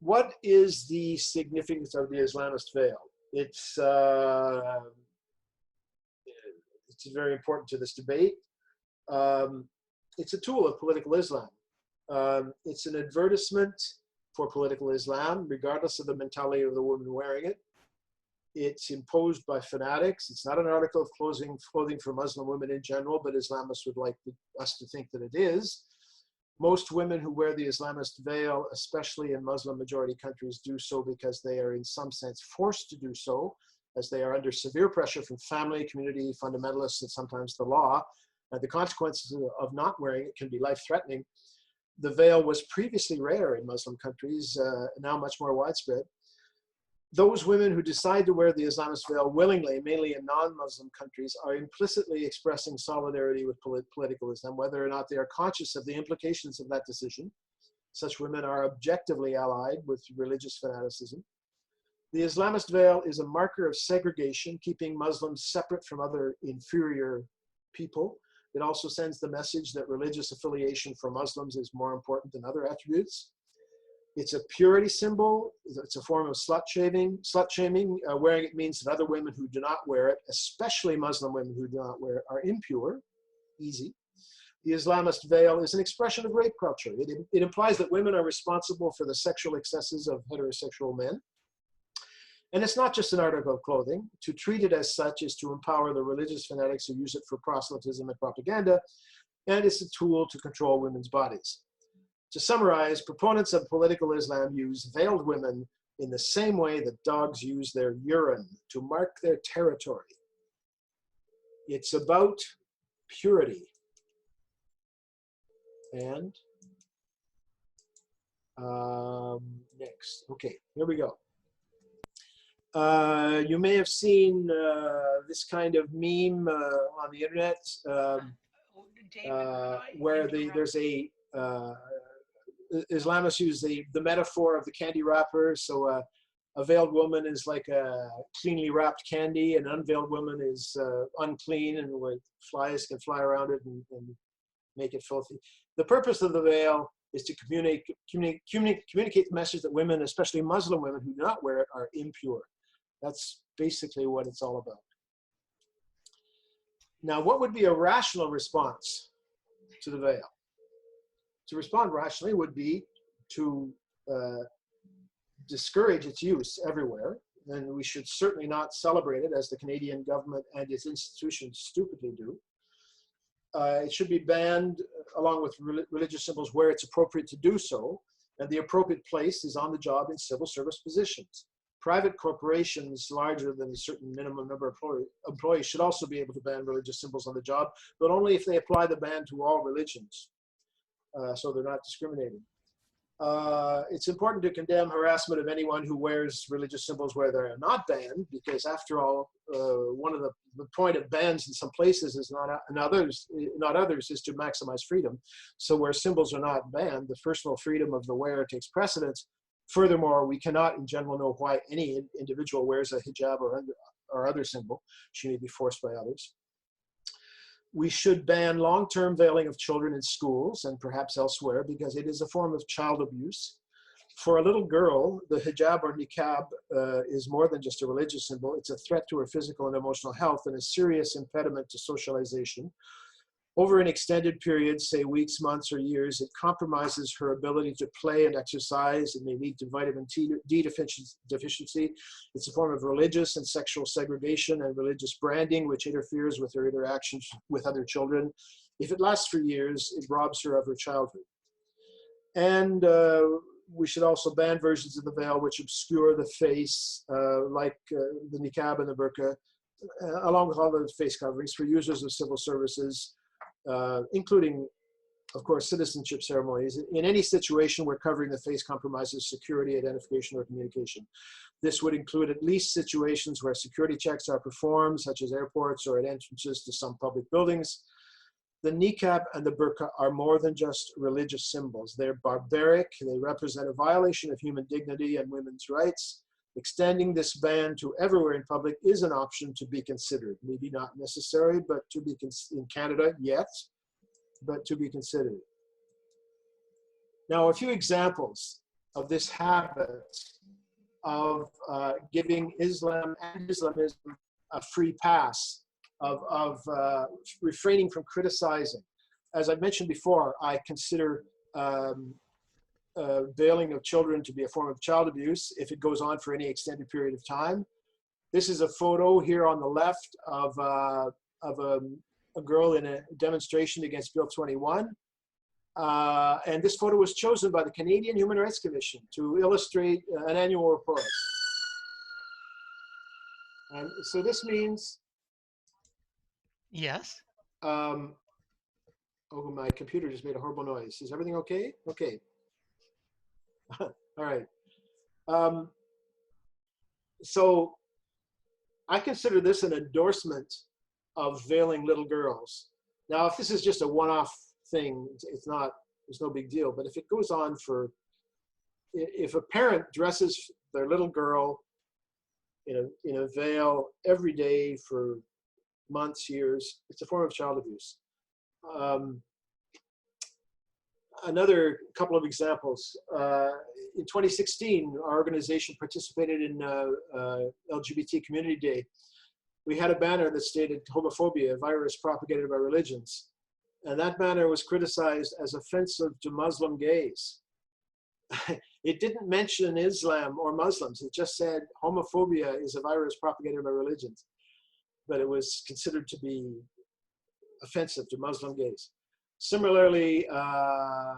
What is the significance of the Islamist veil? It's very important to this debate. It's a tool of political Islam. It's an advertisement for political Islam, regardless of the mentality of the woman wearing it. It's imposed by fanatics. It's not an article of clothing for Muslim women in general, but Islamists would like us to think that it is. Most women who wear the Islamist veil, especially in Muslim majority countries, do so because they are in some sense forced to do so, as they are under severe pressure from family, community, fundamentalists, and sometimes the law. The consequences of not wearing it can be life-threatening. The veil was previously rare in Muslim countries, now much more widespread. Those women who decide to wear the Islamist veil willingly, mainly in non-Muslim countries, are implicitly expressing solidarity with political Islam, whether or not they are conscious of the implications of that decision. Such women are objectively allied with religious fanaticism. The Islamist veil is a marker of segregation, keeping Muslims separate from other inferior people. It also sends the message that religious affiliation for Muslims is more important than other attributes. It's a purity symbol. It's a form of slut shaming. Wearing it means that other women who do not wear it, especially Muslim women who do not wear it, are impure. Easy. The Islamist veil is an expression of rape culture. It implies that women are responsible for the sexual excesses of heterosexual men. And it's not just an article of clothing. To treat it as such is to empower the religious fanatics who use it for proselytism and propaganda, and it's a tool to control women's bodies. To summarize, proponents of political Islam use veiled women in the same way that dogs use their urine to mark their territory. It's about purity. And next, okay, here we go. You may have seen this kind of meme on the internet where there's a Islamists use the metaphor of the candy wrapper. So a veiled woman is like a cleanly wrapped candy, and an unveiled woman is unclean, and where flies can fly around it and make it filthy. The purpose of the veil is to communicate the message that women, especially Muslim women who do not wear it, are impure. That's basically what it's all about. Now, what would be a rational response to the veil? To respond rationally would be to discourage its use everywhere, and we should certainly not celebrate it as the Canadian government and its institutions stupidly do. It should be banned along with religious symbols where it's appropriate to do so, and the appropriate place is on the job in civil service positions. Private corporations larger than a certain minimum number of employees should also be able to ban religious symbols on the job, but only if they apply the ban to all religions, so they're not discriminating. It's important to condemn harassment of anyone who wears religious symbols where they're not banned, because after all, one of the point of bans in some places is not others is to maximize freedom. So where symbols are not banned, the personal freedom of the wearer takes precedence. Furthermore, we cannot in general know why any individual wears a hijab or other symbol. She may be forced by others. We should ban long-term veiling of children in schools and perhaps elsewhere, because it is a form of child abuse. For a little girl, the hijab or niqab is more than just a religious symbol. It's a threat to her physical and emotional health and a serious impediment to socialization. Over an extended period, say weeks, months, or years, it compromises her ability to play and exercise. It may lead to vitamin D deficiency. It's a form of religious and sexual segregation and religious branding, which interferes with her interactions with other children. If it lasts for years, it robs her of her childhood. And we should also ban versions of the veil which obscure the face, like the niqab and the burqa, along with all the face coverings for users of civil services, including, of course, citizenship ceremonies, in any situation where covering the face compromises security, identification, or communication. This would include at least situations where security checks are performed, such as airports or at entrances to some public buildings. The niqab and the burqa are more than just religious symbols. They're barbaric. They represent a violation of human dignity and women's rights. Extending this ban to everywhere in public is an option to be considered. Maybe not necessary, but to be in Canada yet, but to be considered. Now, a few examples of this habit of giving Islam and Islamism a free pass, of refraining from criticizing. As I mentioned before, I consider veiling of children to be a form of child abuse if it goes on for any extended period of time. This is a photo here on the left of a girl in a demonstration against Bill 21. And this photo was chosen by the Canadian Human Rights Commission to illustrate an annual report. And so this means... Yes. Oh, my computer just made a horrible noise. Is everything okay? Okay. All right. So I consider this an endorsement of veiling little girls. Now, if this is just a one-off thing, it's not, there's no big deal. But if it goes on for, if a parent dresses their little girl in a veil every day for months, years, it's a form of child abuse. Another couple of examples. In 2016, our organization participated in LGBT Community Day. We had a banner that stated homophobia, a virus propagated by religions. And that banner was criticized as offensive to Muslim gays. It didn't mention Islam or Muslims. It just said homophobia is a virus propagated by religions. But it was considered to be offensive to Muslim gays. Similarly, a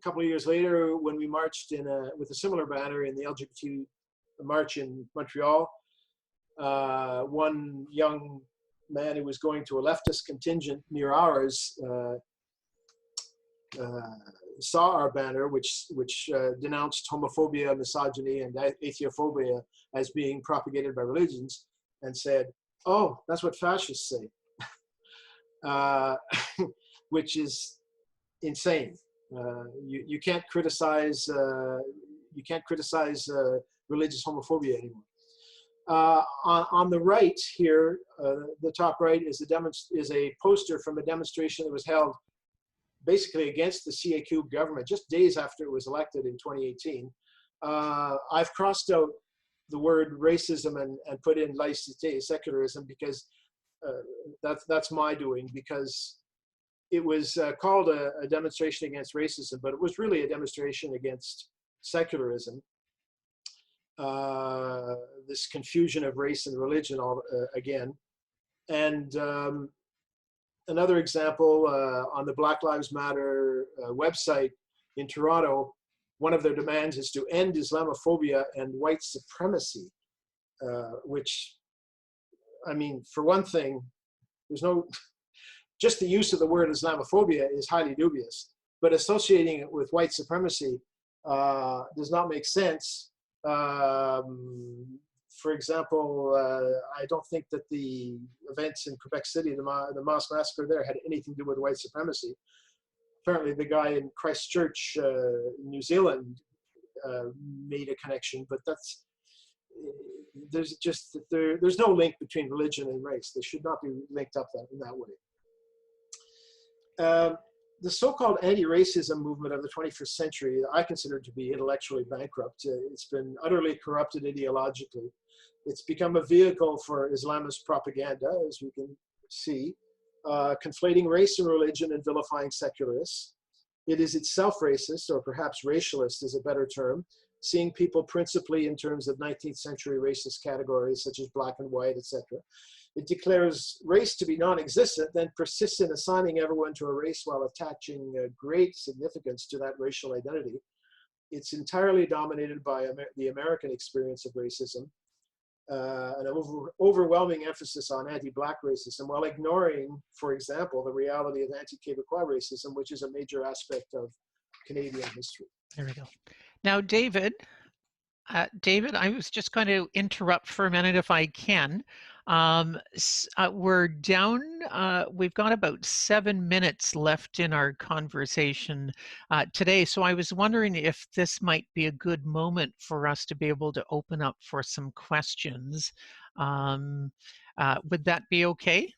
couple of years later, when we marched with a similar banner in the LGBT march in Montreal, one young man who was going to a leftist contingent near ours saw our banner, which denounced homophobia, misogyny, and atheophobia as being propagated by religions, and said, "Oh, that's what fascists say," which is insane. You can't criticize religious homophobia anymore. On the right here, the top right is a poster from a demonstration that was held basically against the CAQ government just days after it was elected in 2018. I've crossed out the word racism and put in laïcité, secularism, because that's my doing, because it was called a demonstration against racism, but it was really a demonstration against secularism. This confusion of race and religion again. And another example, on the Black Lives Matter website in Toronto, one of their demands is to end Islamophobia and white supremacy, which, I mean, for one thing, there's no, just the use of the word Islamophobia is highly dubious, but associating it with white supremacy does not make sense. For example, I don't think that the events in Quebec City, the mosque massacre there, had anything to do with white supremacy. Apparently the guy in Christchurch, New Zealand, made a connection, but there's no link between religion and race. They should not be linked up in that way. The so-called anti-racism movement of the 21st century, I consider to be intellectually bankrupt. It's been utterly corrupted ideologically. It's become a vehicle for Islamist propaganda, as we can see, conflating race and religion and vilifying secularists. It is itself racist, or perhaps racialist is a better term, seeing people principally in terms of 19th century racist categories such as black and white, etc. It declares race to be non-existent, then persists in assigning everyone to a race while attaching great significance to that racial identity. It's entirely dominated by the American experience of racism, an overwhelming emphasis on anti-black racism, while ignoring, for example, the reality of anti-Quebecois racism, which is a major aspect of Canadian history. There we go. Now, David, I was just going to interrupt for a minute if I can. We're down, we've got about 7 minutes left in our conversation today. So I was wondering if this might be a good moment for us to be able to open up for some questions. Would that be okay?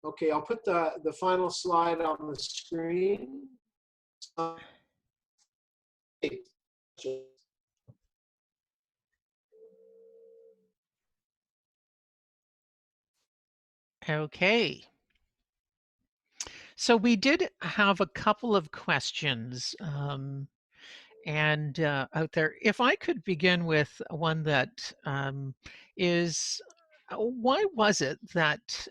Okay, I'll put the final slide on the screen. Okay. So we did have a couple of questions and out there. If I could begin with one that is, why was it that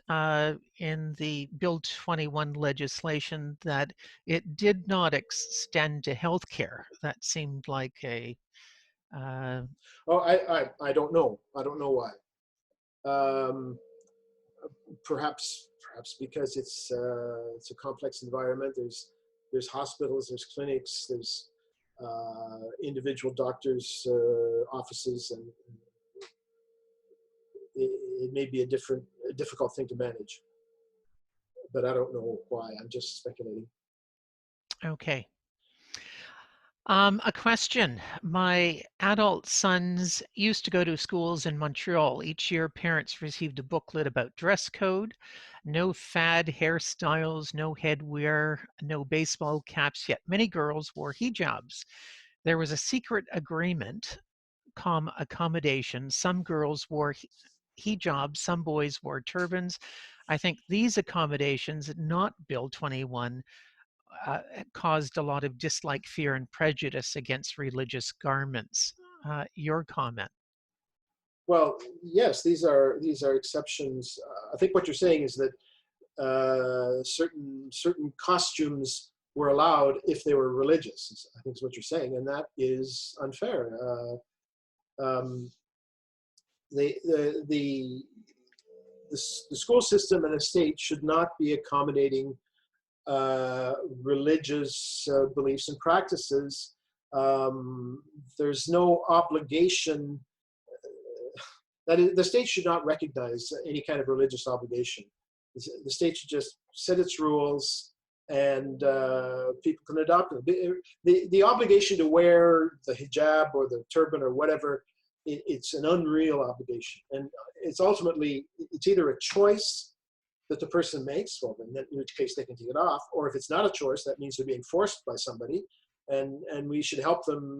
in the Bill 21 legislation that it did not extend to healthcare? That seemed like a... Oh, I don't know. I don't know why. Perhaps because it's a complex environment. There's hospitals, there's clinics, there's individual doctors' offices, and it may be a difficult thing to manage. But I don't know why. I'm just speculating. Okay. A question. My adult sons used to go to schools in Montreal. Each year, parents received a booklet about dress code, no fad hairstyles, no headwear, no baseball caps, yet many girls wore hijabs. There was a secret agreement, accommodation. Some girls wore hijabs, some boys wore turbans. I think these accommodations, not Bill 21, caused a lot of dislike, fear, and prejudice against religious garments. Your comment? Well, yes, these are exceptions. I think what you're saying is that certain costumes were allowed if they were religious. I think is what you're saying, and that is unfair. The school system and the state should not be accommodating religious beliefs and practices. There's no obligation that the state should not recognize any kind of religious obligation. The state should just set its rules, and people can adopt them. The obligation to wear the hijab or the turban or whatever, it's an unreal obligation, and it's ultimately, it's either a choice that the person makes, well, in which case they can take it off, or if it's not a choice, that means they're being forced by somebody, and we should help them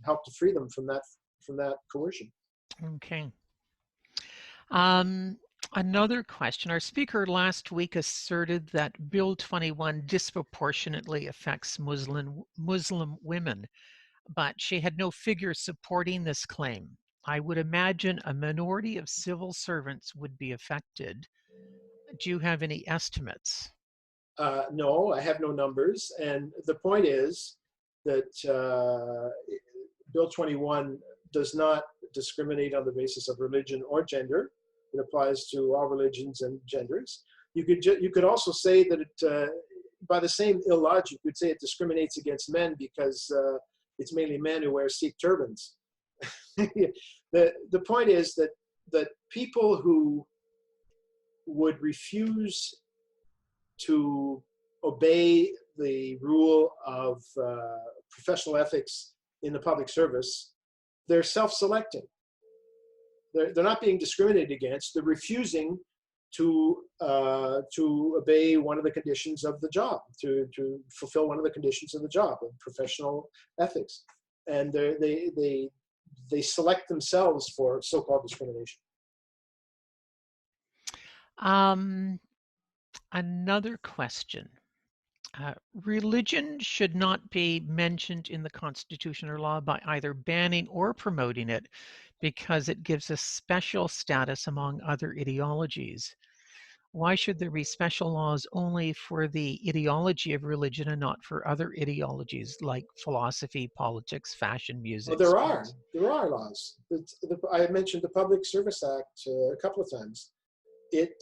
help to free them from that coercion. Okay. Another question. Our speaker last week asserted that Bill 21 disproportionately affects Muslim women, but she had no figures supporting this claim. I would imagine a minority of civil servants would be affected. Do you have any estimates? No, I have no numbers. And the point is that Bill 21 does not discriminate on the basis of religion or gender. It applies to all religions and genders. You could also say that it, by the same illogic, you could say it discriminates against men because it's mainly men who wear Sikh turbans. The point is that people who would refuse to obey the rule of professional ethics in the public service, they're self-selecting. They're not being discriminated against. They're refusing to obey one of the conditions of the job, to fulfill one of the conditions of the job of professional ethics, and they select themselves for so-called discrimination. Another question. Religion should not be mentioned in the Constitution or law by either banning or promoting it because it gives a special status among other ideologies. Why should there be special laws only for the ideology of religion and not for other ideologies like philosophy, politics, fashion, music? Well, there are laws. I mentioned the Public Service Act a couple of times. It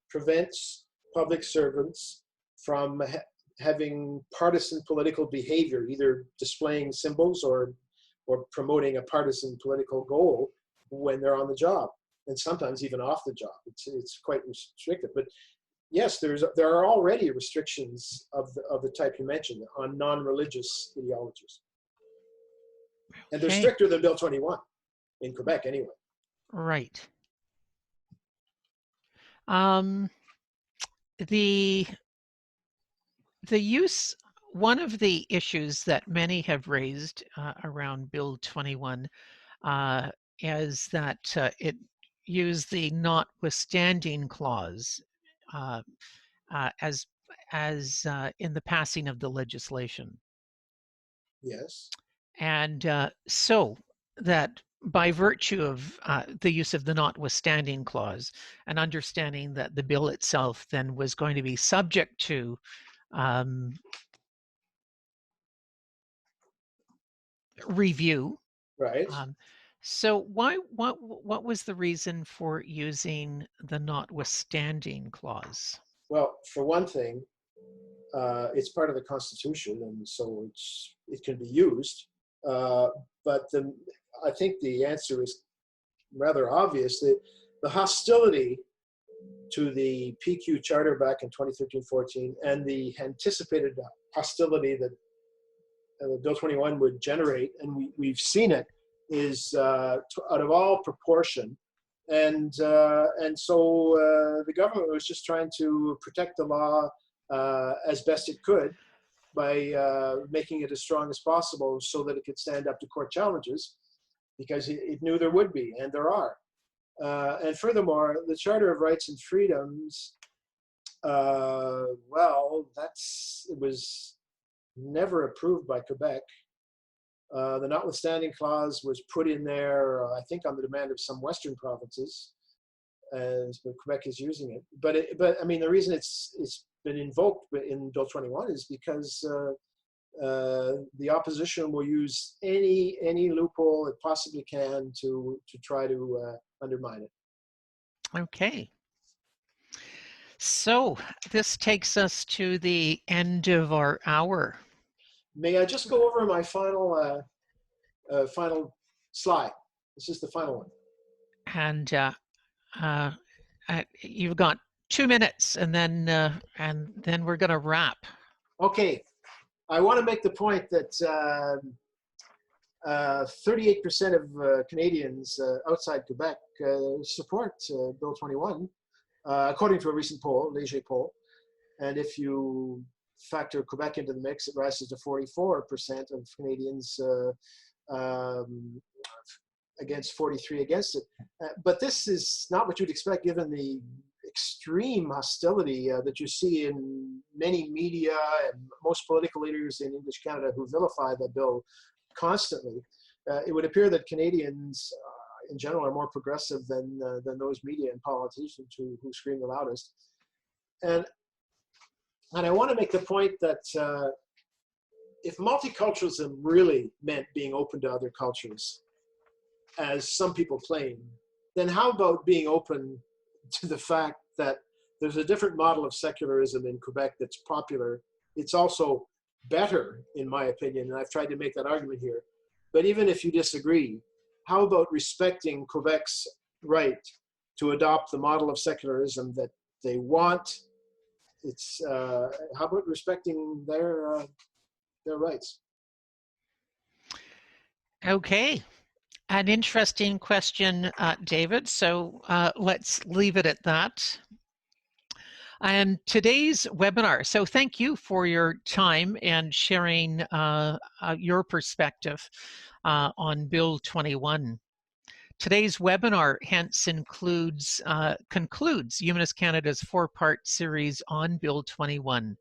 prevents public servants from having partisan political behavior, either displaying symbols or promoting a partisan political goal when they're on the job, and sometimes even off the job. It's quite restrictive. But yes, there are already restrictions of the type you mentioned on non-religious ideologies, and they're stricter than Bill 21 in Quebec, anyway. Right. The use, one of the issues that many have raised around Bill 21 is that it used the notwithstanding clause as in the passing of the legislation. Yes. And so that by virtue of the use of the notwithstanding clause and understanding that the bill itself then was going to be subject to review. Right. So what was the reason for using the notwithstanding clause? Well, for one thing, it's part of the Constitution, and so it can be used. But I think the answer is rather obvious. The hostility to the PQ Charter back in 2013-14 and the anticipated hostility that Bill 21 would generate, and we've seen it, is out of all proportion. And so the government was just trying to protect the law as best it could by making it as strong as possible so that it could stand up to court challenges, because it knew there would be, and there are. And furthermore, the Charter of Rights and Freedoms, well, it was never approved by Quebec. The notwithstanding clause was put in there, I think, on the demand of some Western provinces, as Quebec is using it. But I mean, the reason it's been invoked in Bill 21 is because the opposition will use any loophole it possibly can to try to undermine it. Okay. So this takes us to the end of our hour. May I just go over my final slide? This is the final one. And you've got 2 minutes, and then we're going to wrap. Okay, I want to make the point that 38% of Canadians outside Quebec support Bill 21, according to a recent poll, Léger poll. And if you factor Quebec into the mix, it rises to 44% of Canadians against 43 against it. But this is not what you'd expect given the extreme hostility that you see in many media and most political leaders in English Canada who vilify the bill constantly. It would appear that Canadians in general are more progressive than those media and politicians who scream the loudest. And I want to make the point that if multiculturalism really meant being open to other cultures, as some people claim, then how about being open to the fact that there's a different model of secularism in Quebec that's popular? It's also better, in my opinion, and I've tried to make that argument here. But even if you disagree, how about respecting Quebec's right to adopt the model of secularism that they want? It's how about respecting their rights? Okay. An interesting question, David. So let's leave it at that. And today's webinar, so thank you for your time and sharing your perspective on Bill 21. Today's webinar hence concludes Humanist Canada's 4-part series on Bill 21.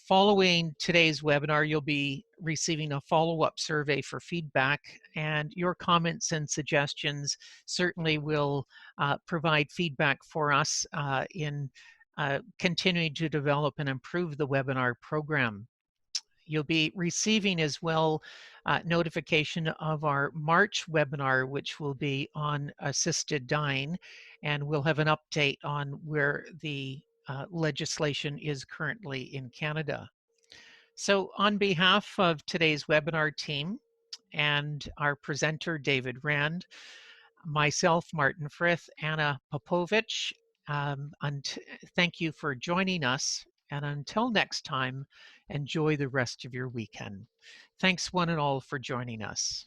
Following today's webinar, you'll be receiving a follow-up survey for feedback, and your comments and suggestions certainly will provide feedback for us in continuing to develop and improve the webinar program. You'll be receiving as well notification of our March webinar, which will be on assisted dying, and we'll have an update on where the legislation is currently in Canada. So on behalf of today's webinar team and our presenter, David Rand, myself, Martin Frith, Anna Popovich, and thank you for joining us. And until next time, enjoy the rest of your weekend. Thanks one and all for joining us.